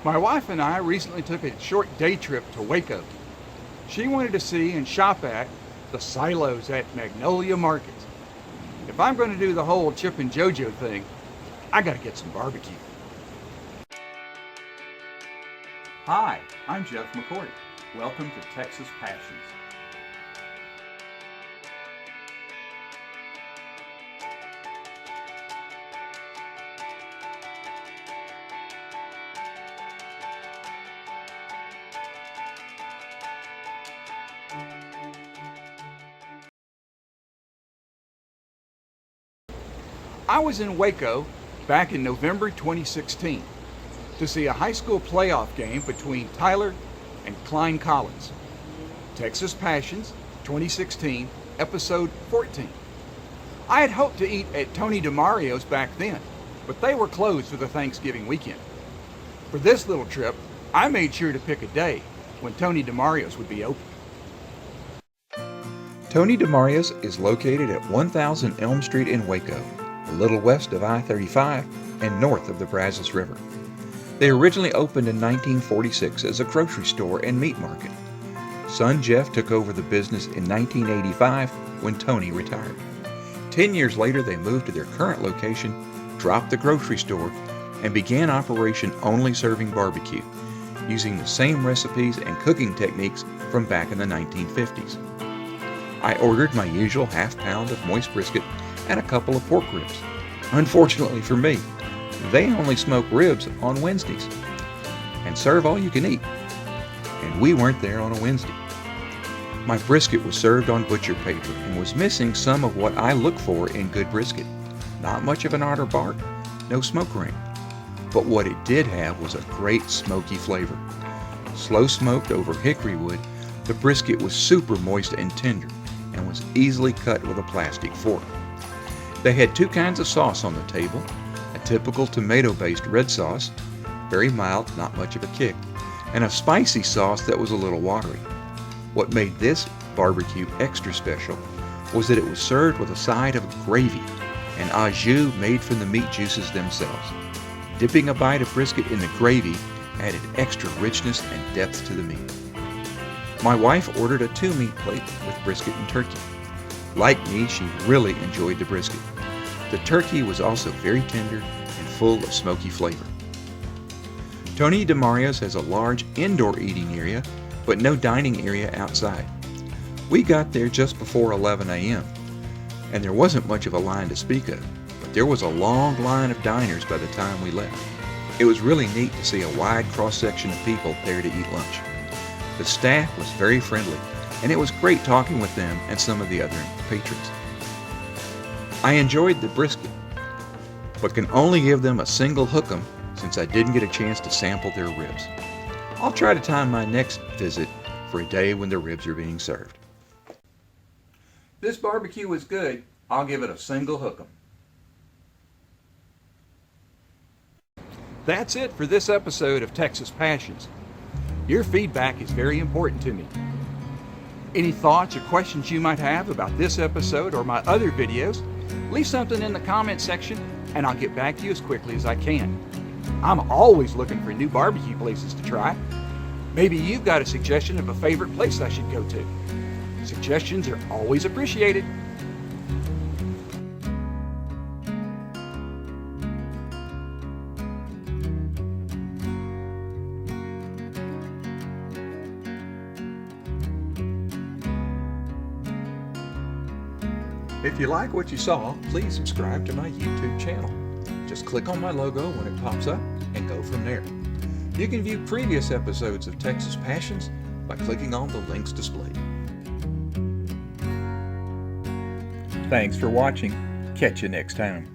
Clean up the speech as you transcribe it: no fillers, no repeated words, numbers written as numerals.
My wife and I recently took a short day trip to Waco. She wanted to see and shop at the silos at Magnolia Market. If I'm going to do the whole Chip and JoJo thing, I gotta get some barbecue. Hi, I'm Jeff McCoy. Welcome to Texas Passions. I was in Waco back in November 2016 to see a high school playoff game between Tyler and Klein Collins. Texas Passions 2016, episode 14. I had hoped to eat at Tony DeMaria's back then, but they were closed for the Thanksgiving weekend. For this little trip, I made sure to pick a day when Tony DeMaria's would be open. Tony DeMaria's is located at 1000 Elm Street in Waco, a little west of I-35 and north of the Brazos River. They originally opened in 1946 as a grocery store and meat market. Son Jeff took over the business in 1985 when Tony retired. 10 years later, they moved to their current location, dropped the grocery store, and began operation only serving barbecue, using the same recipes and cooking techniques from back in the 1950s. I ordered my usual half pound of moist brisket and a couple of pork ribs. Unfortunately for me, they only smoke ribs on Wednesdays and serve all you can eat. And we weren't there on a Wednesday. My brisket was served on butcher paper and was missing some of what I look for in good brisket. Not much of an outer bark, no smoke ring. But what it did have was a great smoky flavor. Slow smoked over hickory wood, the brisket was super moist and tender and was easily cut with a plastic fork. They had two kinds of sauce on the table, a typical tomato-based red sauce, very mild, not much of a kick, and a spicy sauce that was a little watery. What made this barbecue extra special was that it was served with a side of gravy, an au jus made from the meat juices themselves. Dipping a bite of brisket in the gravy added extra richness and depth to the meat. My wife ordered a 2-meat plate with brisket and turkey. Like me, she really enjoyed the brisket. The turkey was also very tender and full of smoky flavor. Tony DeMaria's has a large indoor eating area, but no dining area outside. We got there just before 11 a.m., and there wasn't much of a line to speak of, but there was a long line of diners by the time we left. It was really neat to see a wide cross-section of people there to eat lunch. The staff was very friendly, and it was great talking with them and some of the other patrons. I enjoyed the brisket, but can only give them a single hook'em since I didn't get a chance to sample their ribs. I'll try to time my next visit for a day when the ribs are being served. This barbecue was good. I'll give it a single hook'em. That's it for this episode of Texas Passions. Your feedback is very important to me. Any thoughts or questions you might have about this episode or my other videos, leave something in the comment section and I'll get back to you as quickly as I can. I'm always looking for new barbecue places to try. Maybe you've got a suggestion of a favorite place I should go to. Suggestions are always appreciated. If you like what you saw, please subscribe to my YouTube channel. Just click on my logo when it pops up and go from there. You can view previous episodes of Texas Passions by clicking on the links displayed. Thanks for watching. Catch you next time.